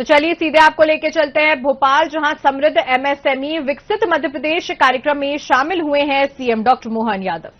तो चलिए सीधे आपको लेके चलते हैं भोपाल, जहां समृद्ध एमएसएमई विकसित मध्य प्रदेश कार्यक्रम में शामिल हुए हैं सीएम डॉक्टर मोहन यादव।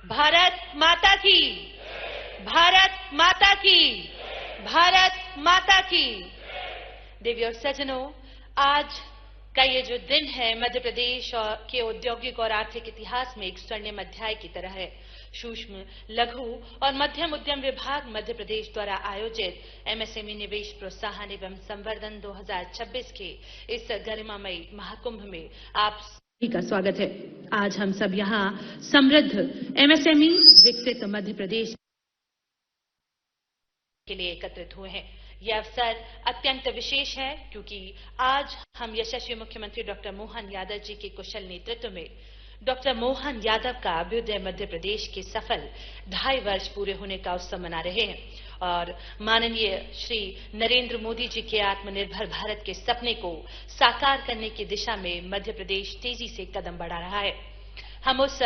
भारत माता की, भारत माता की, भारत माता की। देवी और सज्जनों, आज का ये जो दिन है मध्य प्रदेश और के औद्योगिक और आर्थिक इतिहास में एक स्वर्णिम अध्याय की तरह है। सूक्ष्म, लघु और मध्यम उद्यम विभाग मध्य प्रदेश द्वारा आयोजित एमएसएमई निवेश प्रोत्साहन एवं संवर्धन 2026 के इस गरिमामयी महाकुंभ में आप का स्वागत है। आज हम सब यहाँ समृद्ध एमएसएमई विकसित मध्य प्रदेश के लिए एकत्रित हुए हैं। यह अवसर अत्यंत विशेष है क्योंकि आज हम यशस्वी मुख्यमंत्री डॉक्टर मोहन यादव जी के कुशल नेतृत्व में डॉक्टर मोहन यादव का अभ्युदय मध्य प्रदेश के सफल 2.5 वर्ष पूरे होने का उत्सव मना रहे हैं और माननीय श्री नरेंद्र मोदी जी के आत्मनिर्भर भारत के सपने को साकार करने की दिशा में मध्य प्रदेश तेजी से कदम बढ़ा रहा है। हम उस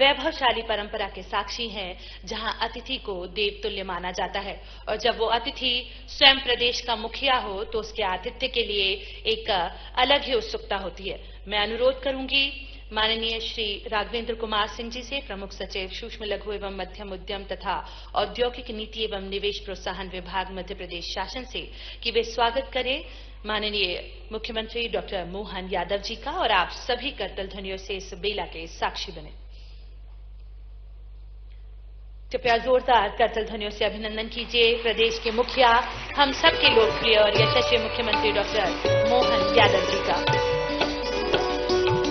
वैभवशाली परंपरा के साक्षी हैं जहां अतिथि को देवतुल्य माना जाता है और जब वो अतिथि स्वयं प्रदेश का मुखिया हो तो उसके आतिथ्य के लिए एक अलग ही उत्सुकता होती है। मैं अनुरोध करूंगी माननीय श्री राघवेंद्र कुमार सिंह जी से, प्रमुख सचिव सूक्ष्म लघु एवं मध्यम उद्यम तथा औद्योगिक नीति एवं निवेश प्रोत्साहन विभाग मध्य प्रदेश शासन से कि वे स्वागत करें माननीय मुख्यमंत्री डॉक्टर मोहन यादव जी का और आप सभी करतल ध्वनियों से इस बेला के साक्षी बने। कृपया जोरदार करतल ध्वनियों से अभिनंदन कीजिए प्रदेश के मुखिया, हम सबके लोकप्रिय और यशस्वी मुख्यमंत्री डॉक्टर मोहन यादव जी का।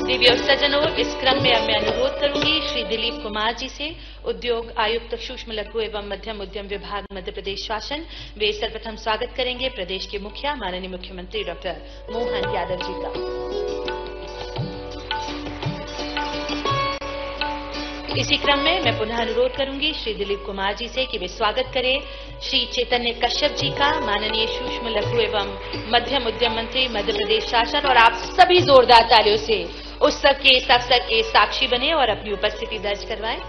देवी और सज्जनों, इस क्रम में अब मैं अनुरोध करूंगी श्री दिलीप कुमार जी से, उद्योग आयुक्त सूक्ष्म लघु एवं मध्यम उद्यम विभाग मध्य प्रदेश शासन। वे सर्वप्रथम स्वागत करेंगे प्रदेश के मुखिया माननीय मुख्यमंत्री डॉक्टर मोहन यादव जी का। इसी क्रम में मैं पुनः अनुरोध करूंगी श्री दिलीप कुमार जी से कि वे स्वागत करें श्री चैतन्य कश्यप जी का, माननीय सूक्ष्म लघु एवं मध्यम उद्यम मंत्री मध्य प्रदेश शासन। और आप सभी जोरदार तालियों से उत्सव के इस अवसर के साक्षी बने और अपनी उपस्थिति दर्ज करवाएं।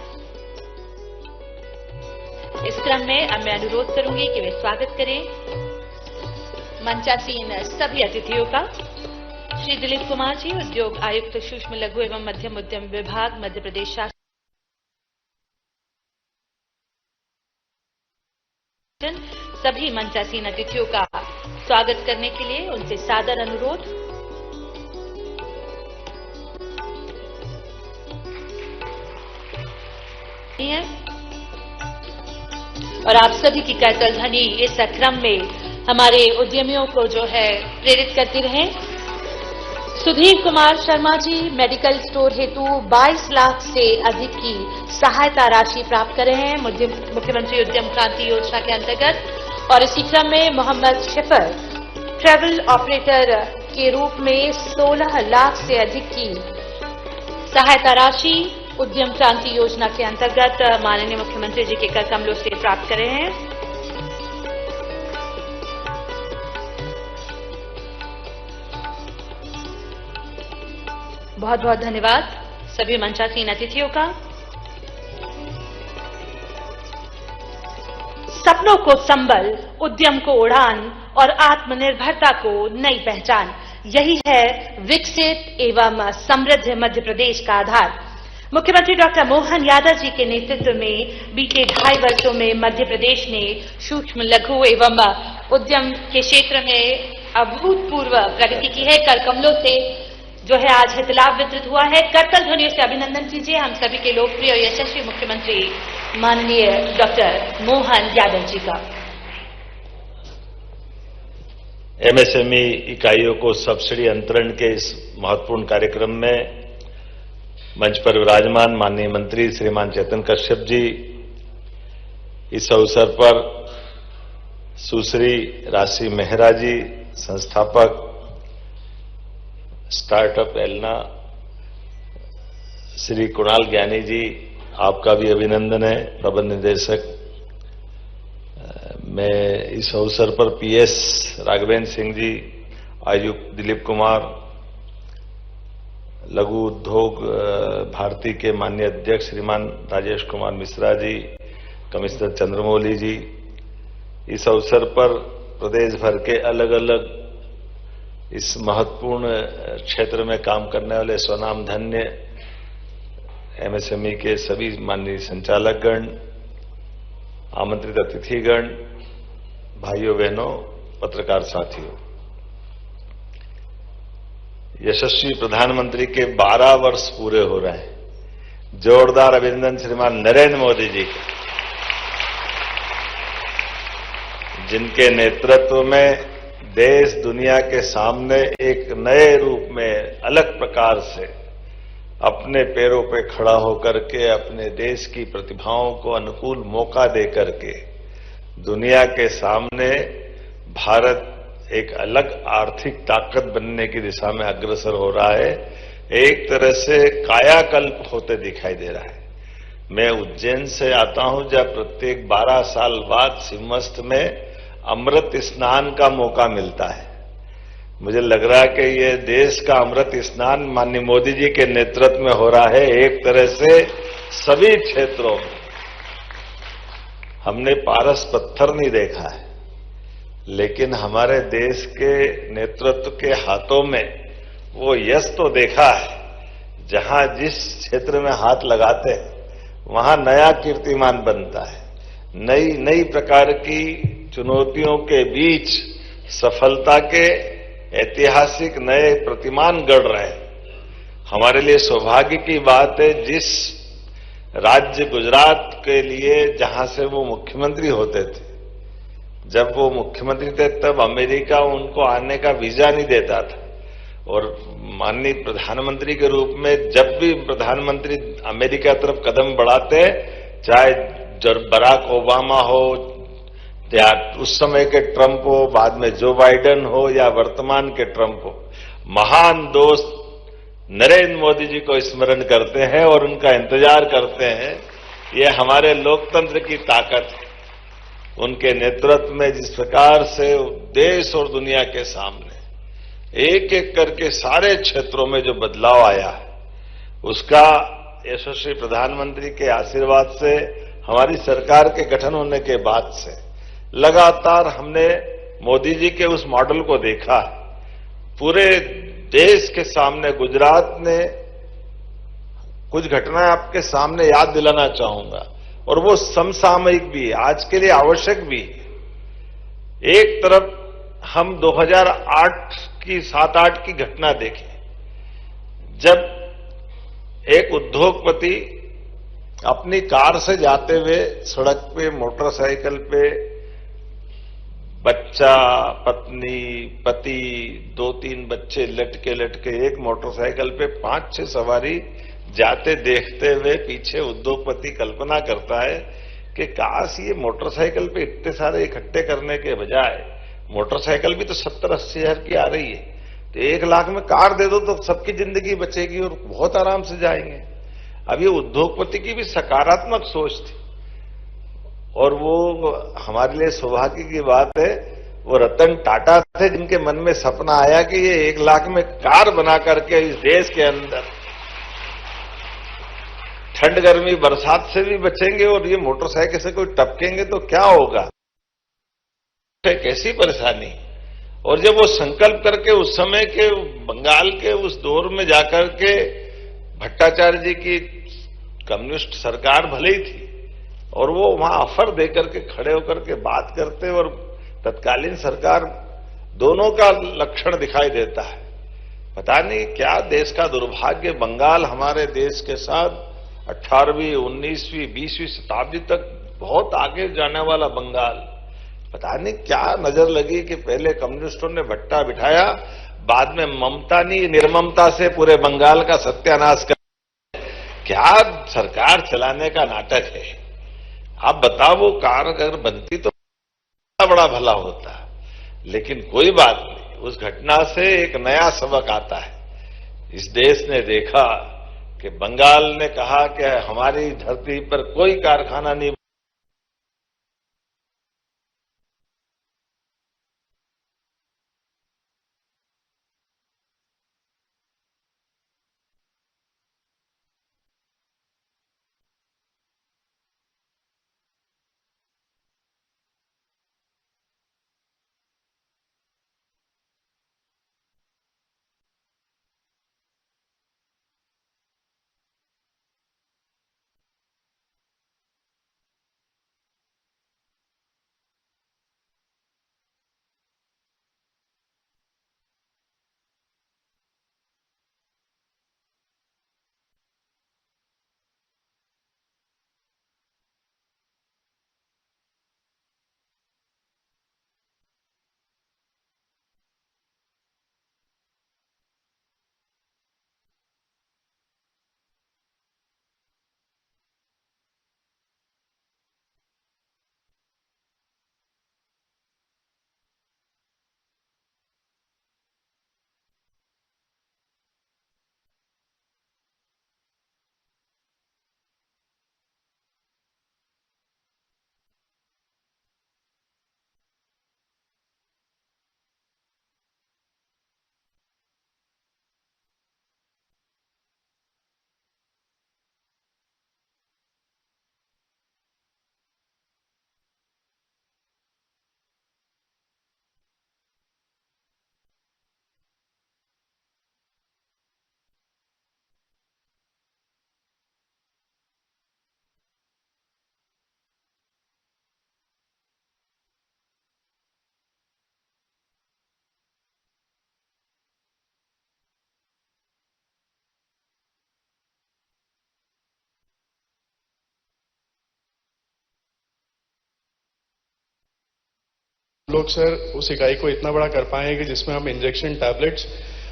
इस क्रम में अब मैं अनुरोध करूंगी कि वे स्वागत करें मंचासीन सभी अतिथियों का। श्री दिलीप कुमार जी, उद्योग आयुक्त सूक्ष्म लघु एवं मध्यम उद्यम विभाग मध्य प्रदेश शासन, सभी मंचासीन अतिथियों का स्वागत करने के लिए उनसे सादर अनुरोध। और आप सभी की करतल ध्वनि इस क्रम में हमारे उद्यमियों को जो है प्रेरित करती रहे। सुधीर कुमार शर्मा जी मेडिकल स्टोर हेतु 22 लाख से अधिक की सहायता राशि प्राप्त कर रहे हैं मुख्यमंत्री उद्यम क्रांति योजना के अंतर्गत। और इसी क्रम में मोहम्मद शिफर ट्रैवल ऑपरेटर के रूप में 16 लाख से अधिक की सहायता राशि उद्यम क्रांति योजना के अंतर्गत माननीय मुख्यमंत्री जी के कर कमलों से प्राप्त कर रहे हैं। बहुत बहुत धन्यवाद सभी मंचासीन अतिथियों का। सपनों को संबल, उद्यम को उड़ान और आत्मनिर्भरता को नई पहचान, यही है विकसित एवं समृद्ध मध्य प्रदेश का आधार। मुख्यमंत्री डॉक्टर मोहन यादव जी के नेतृत्व में बीते 2.5 वर्षों में मध्य प्रदेश ने सूक्ष्म लघु एवं उद्यम के क्षेत्र में अभूतपूर्व प्रगति की है। कर कमलों से जो है आज हितलाभ वितरित हुआ है। करतल ध्वनियों से अभिनंदन कीजिए हम सभी के लोकप्रिय और यशस्वी मुख्यमंत्री माननीय डॉक्टर मोहन यादव जी का। एमएसएमई इकाइयों को सब्सिडी अंतरण के इस महत्वपूर्ण कार्यक्रम में मंच पर विराजमान माननीय मंत्री श्रीमान चैतन्य कश्यप जी, इस अवसर पर सुश्री राशि मेहरा जी, संस्थापक स्टार्टअप एलना, श्री कुणाल ज्ञानी जी, आपका भी अभिनंदन है। प्रबंध निदेशक, मैं इस अवसर पर पीएस राघवेंद्र सिंह जी, आयुक्त दिलीप कुमार, लघु उद्योग भारती के माननीय अध्यक्ष श्रीमान राजेश कुमार मिश्रा जी, कमिश्नर चंद्रमौली जी, इस अवसर पर प्रदेश भर के अलग अलग इस महत्वपूर्ण क्षेत्र में काम करने वाले स्वनाम धन्य एमएसएमई के सभी माननीय संचालकगण, आमंत्रित अतिथिगण, भाइयों बहनों, पत्रकार साथियों, यशस्वी प्रधानमंत्री के 12 वर्ष पूरे हो रहे हैं। जोरदार अभिनंदन श्रीमान नरेंद्र मोदी जी के, जिनके नेतृत्व में देश दुनिया के सामने एक नए रूप में अलग प्रकार से अपने पैरों पे खड़ा होकर के अपने देश की प्रतिभाओं को अनुकूल मौका देकर के दुनिया के सामने भारत एक अलग आर्थिक ताकत बनने की दिशा में अग्रसर हो रहा है। एक तरह से कायाकल्प होते दिखाई दे रहा है। मैं उज्जैन से आता हूं, जब प्रत्येक 12 साल बाद सिंहस्थ में अमृत स्नान का मौका मिलता है। मुझे लग रहा है कि ये देश का अमृत स्नान माननीय मोदी जी के नेतृत्व में हो रहा है। एक तरह से सभी क्षेत्रों में हमने पारस पत्थर नहीं देखा है, लेकिन हमारे देश के नेतृत्व के हाथों में वो यश तो देखा है। जहां जिस क्षेत्र में हाथ लगाते हैं वहां नया कीर्तिमान बनता है। नई नई प्रकार की चुनौतियों के बीच सफलता के ऐतिहासिक नए प्रतिमान गढ़ रहे हैं। हमारे लिए सौभाग्य की बात है, जिस राज्य गुजरात के लिए जहां से वो मुख्यमंत्री होते थे, जब वो मुख्यमंत्री थे तब अमेरिका उनको आने का वीजा नहीं देता था, और माननीय प्रधानमंत्री के रूप में जब भी प्रधानमंत्री अमेरिका तरफ कदम बढ़ाते, चाहे बराक ओबामा हो या उस समय के ट्रंप हो, बाद में जो बाइडेन हो या वर्तमान के ट्रंप हो, महान दोस्त नरेंद्र मोदी जी को स्मरण करते हैं और उनका इंतजार करते हैं। ये हमारे लोकतंत्र की ताकत है। उनके नेतृत्व में जिस प्रकार से देश और दुनिया के सामने एक एक करके सारे क्षेत्रों में जो बदलाव आया है, उसका यशस्वी प्रधानमंत्री के आशीर्वाद से, हमारी सरकार के गठन होने के बाद से लगातार हमने मोदी जी के उस मॉडल को देखा है। पूरे देश के सामने गुजरात ने कुछ घटनाएं आपके सामने याद दिलाना चाहूंगा, और वो समसामयिक भी है, आज के लिए आवश्यक भी है। एक तरफ हम 2008 की 7-8 की घटना देखें, जब एक उद्योगपति अपनी कार से जाते हुए सड़क पे, मोटरसाइकिल पे, बच्चा, पत्नी, पति, 2-3 बच्चे लटके एक मोटरसाइकिल पे 5-6 सवारी जाते देखते हुए पीछे उद्योगपति कल्पना करता है कि काश ये मोटरसाइकिल पे इतने सारे इकट्ठे करने के बजाय, मोटरसाइकिल भी तो 70-80 हजार की आ रही है, तो 1 लाख में कार दे दो तो सबकी जिंदगी बचेगी और बहुत आराम से जाएंगे। अब ये उद्योगपति की भी सकारात्मक सोच थी, और वो हमारे लिए सौभाग्य की बात है, वो रतन टाटा थे जिनके मन में सपना आया कि ये 1 लाख में कार बना करके इस देश के अंदर ठंड, गर्मी, बरसात से भी बचेंगे, और ये मोटरसाइकिल से कोई टपकेंगे तो क्या होगा, कैसी परेशानी। और जब वो संकल्प करके उस समय के बंगाल के उस दौर में जाकर के भट्टाचार्य जी की कम्युनिस्ट सरकार भले ही थी, और वो वहां ऑफर देकर के खड़े होकर के बात करते, और तत्कालीन सरकार, दोनों का लक्षण दिखाई देता है। पता नहीं क्या देश का दुर्भाग्य, बंगाल हमारे देश के साथ 18वीं, 19वीं, 20वीं शताब्दी तक बहुत आगे जाने वाला बंगाल, पता नहीं क्या नजर लगी कि पहले कम्युनिस्टों ने भट्टा बिठाया, बाद में ममता नहीं निर्ममता से पूरे बंगाल का सत्यानाश कर, क्या सरकार चलाने का नाटक है। आप बताओ, वो कार अगर बनती तो बड़ा भला होता, लेकिन कोई बात नहीं, उस घटना से एक नया सबक आता है। इस देश ने देखा कि बंगाल ने कहा कि हमारी धरती पर कोई कारखाना नहीं, लोग सर उस इकाई को इतना बड़ा कर पाए हैं कि जिसमें हम इंजेक्शन, टैबलेट्स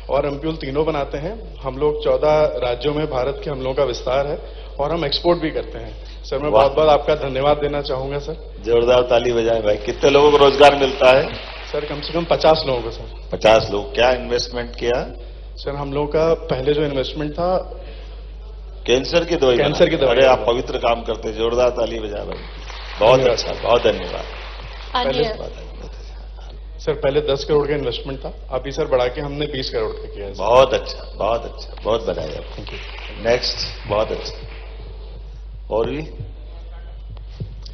और एम्प्यूल तीनों बनाते हैं। हम लोग 14 राज्यों में भारत के हम लोगों का विस्तार है, और हम एक्सपोर्ट भी करते हैं। सर मैं बहुत बहुत आपका धन्यवाद देना चाहूंगा सर। जोरदार ताली बजाएं भाई। कितने लोगों को रोजगार मिलता है? सर कम से कम 50 लोगों को सर। 50 लोग। क्या इन्वेस्टमेंट किया? सर हम लोगों का पहले जो इन्वेस्टमेंट था कैंसर की दवाई कैंसर की दवाई अरे आप पवित्र काम करते, जोरदार ताली बजा रहे हो। बहुत अच्छा, बहुत धन्यवाद। सर पहले 10 करोड़ का इन्वेस्टमेंट था, अभी सर बढ़ा के हमने 20 करोड़ का किया है। बहुत अच्छा, बहुत अच्छा, बहुत बधाई आपको। Thank you. नेक्स्ट, बहुत अच्छा। और भी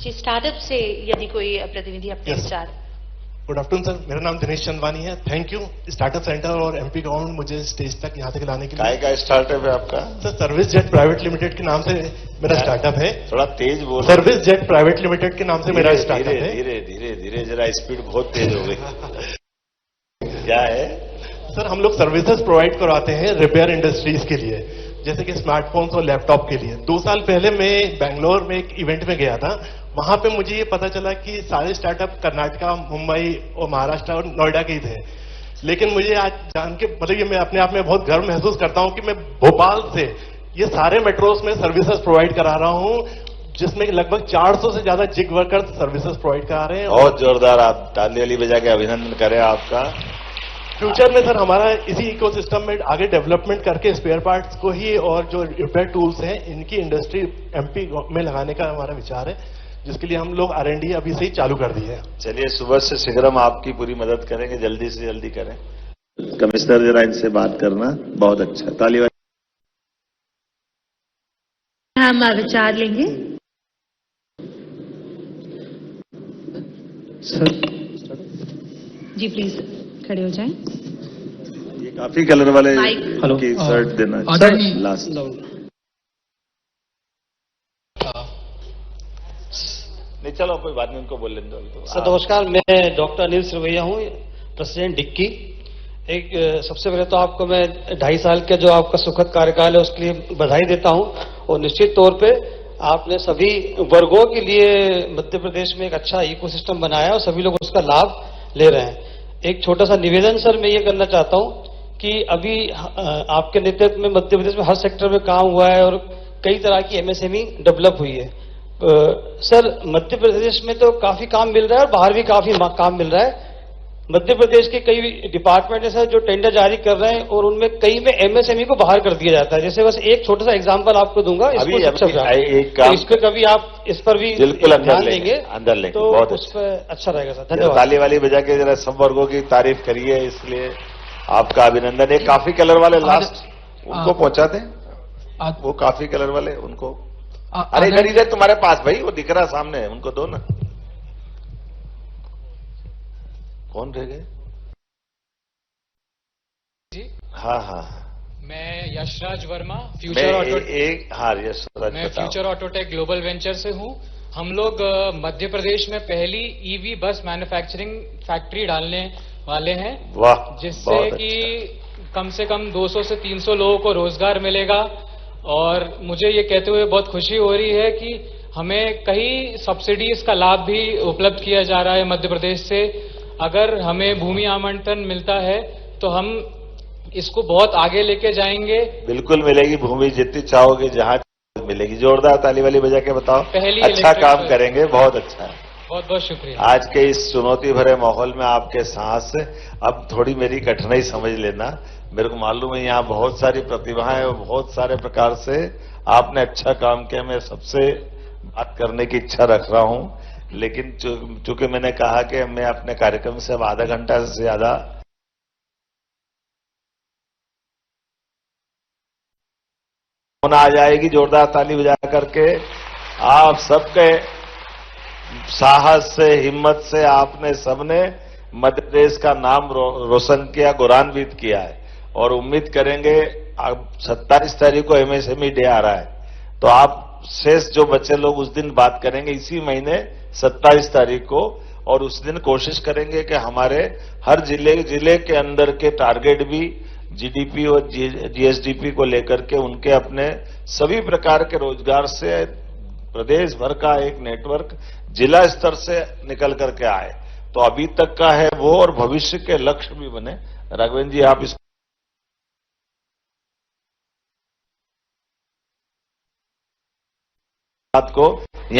जी, स्टार्टअप से यदि कोई प्रतिनिधि अपने विचार। गुड आफ्टरनून सर, मेरा नाम दिनेश चंदवानी है। थैंक यू स्टार्टअप सेंटर और एमपी गवर्नमेंट मुझे स्टेज तक यहाँ तक लाने के लिए। काय का स्टार्टअप है आपका? Sir service jet private limited के नाम से मेरा स्टार्टअप है। थोड़ा तेज बोल। सर्विस जेट प्राइवेट लिमिटेड के नाम से मेरा स्टार्टअप है। धीरे धीरे धीरे, जरा स्पीड बहुत तेज हो गई। क्या है सर? हम लोग सर्विसेज प्रोवाइड करवाते हैं रिपेयर इंडस्ट्रीज के लिए, जैसे कि स्मार्टफोन्स और लैपटॉप के लिए। 2 साल पहले मैं बेंगलोर में एक इवेंट में गया था, वहां पे मुझे ये पता चला कि सारे स्टार्टअप कर्नाटका, मुंबई और महाराष्ट्र और नोएडा के ही थे। लेकिन मुझे आज जान के मतलब ये मैं अपने आप में बहुत गर्व महसूस करता हूं कि मैं भोपाल से ये सारे मेट्रोस में सर्विसेज प्रोवाइड करा रहा हूं, जिसमें लगभग 400 से ज्यादा जिग वर्कर्स सर्विसेज प्रोवाइड करा रहे हैं। बहुत जोरदार, आप ताली वाली बजा के अभिनंदन करें आपका। फ्यूचर में सर हमारा इसी इकोसिस्टम में आगे डेवलपमेंट करके स्पेयर पार्ट्स को ही और जो रिपेयर टूल्स हैं इनकी इंडस्ट्री एमपी में लगाने का हमारा विचार है, जिसके लिए हम लोग R&D अभी से ही चालू कर दी है। चलिए, सुबह से शीघ्र हम आपकी पूरी मदद करेंगे, जल्दी से जल्दी करें। कमिश्नर जरा इनसे बात करना। बहुत अच्छा, ताली वाली। हम विचार लेंगे। सर जी प्लीज खड़े हो जाएं। ये काफी कलर वाले हेलो की शर्ट देना सर लास्ट। नहीं चलो कोई बात नहीं, उनको बोल लेंगे अभी तो। सर नमस्कार, मैं डॉक्टर अनिल सिरवैया हूँ, प्रेसिडेंट डिक्की। सबसे पहले तो आपको मैं 2.5 साल का जो आपका सुखद कार्यकाल है उसके लिए बधाई देता हूँ, और निश्चित तौर पे आपने सभी वर्गों के लिए मध्य प्रदेश में एक अच्छा इकोसिस्टम बनाया और सभी लोग उसका लाभ ले रहे हैं। एक छोटा सा निवेदन सर मैं ये करना चाहता हूँ कि अभी आपके नेतृत्व में मध्य प्रदेश में हर सेक्टर में काम हुआ है और कई तरह की MSME डेवलप हुई है। सर मध्य प्रदेश में तो काफी काम मिल रहा है और बाहर भी काफी काम मिल रहा है। मध्य प्रदेश के कई डिपार्टमेंट है सर जो टेंडर जारी कर रहे हैं और उनमें कई में MSME को बाहर कर दिया जाता है। जैसे बस एक छोटा सा एग्जांपल आपको दूंगा, एक तो इस पर कभी आप इस पर भी बिल्कुल ध्यान देंगे, अंदर लेंगे, तो बहुत उस पर अच्छा रहेगा सर। धन्यवाद। ताली वाली बजा के जरा सब वर्गों की तारीफ करिए, इसलिए आपका अभिनंदन। एक काफी कलर वाले लास्ट उनको पहुंचा दें, वो काफी कलर वाले उनको। अरे इधर इधर तुम्हारे पास भाई, वो दिख रहा सामने, उनको दो ना। कौन रह गए? हाँ हाँ, मैं यशराज वर्मा, फ्यूचर ऑटो मैं फ्यूचर ऑटोटेक ग्लोबल वेंचर से हूँ। हम लोग मध्य प्रदेश में पहली EV बस मैन्युफैक्चरिंग फैक्ट्री डालने वाले हैं, वाह, जिससे कि कम से कम 200 से 300 लोगों को रोजगार मिलेगा। और मुझे ये कहते हुए बहुत खुशी हो रही है कि हमें कई सब्सिडीज का लाभ भी उपलब्ध किया जा रहा है मध्य प्रदेश से। अगर हमें भूमि आवंटन मिलता है तो हम इसको बहुत आगे लेके जाएंगे। बिल्कुल मिलेगी भूमि, जितनी चाहोगे जहां मिलेगी। जोरदार ताली वाली बजा के बताओ। पहली अच्छा काम करेंगे, बहुत अच्छा है। बहुत बहुत शुक्रिया। आज के इस चुनौती भरे माहौल में आपके साहस, अब थोड़ी मेरी कठिनाई समझ लेना। मेरे को मालूम है यहाँ बहुत सारी प्रतिभाएं और बहुत सारे प्रकार से आपने अच्छा काम किया। मैं सबसे बात करने की इच्छा रख रहा हूं, लेकिन चूंकि मैंने कहा कि मैं अपने कार्यक्रम से अब आधा घंटा से ज्यादा आ जाएगी। जोरदार ताली बजा करके आप सबके साहस से, हिम्मत से आपने सबने मध्य प्रदेश का नाम रोशन किया, गौरवान्वित किया है। और उम्मीद करेंगे अब 27 तारीख को MSME डे आ रहा है, तो आप शेष जो बच्चे लोग उस दिन बात करेंगे, इसी महीने 27 तारीख को। और उस दिन कोशिश करेंगे कि हमारे हर जिले के अंदर के टारगेट भी GDP और GSDP को लेकर के उनके अपने सभी प्रकार के रोजगार से प्रदेश भर का एक नेटवर्क जिला स्तर से निकल करके आए। तो अभी तक का है वो, और भविष्य के लक्ष्य भी बने। राघवेंद्र जी, आप इस बात को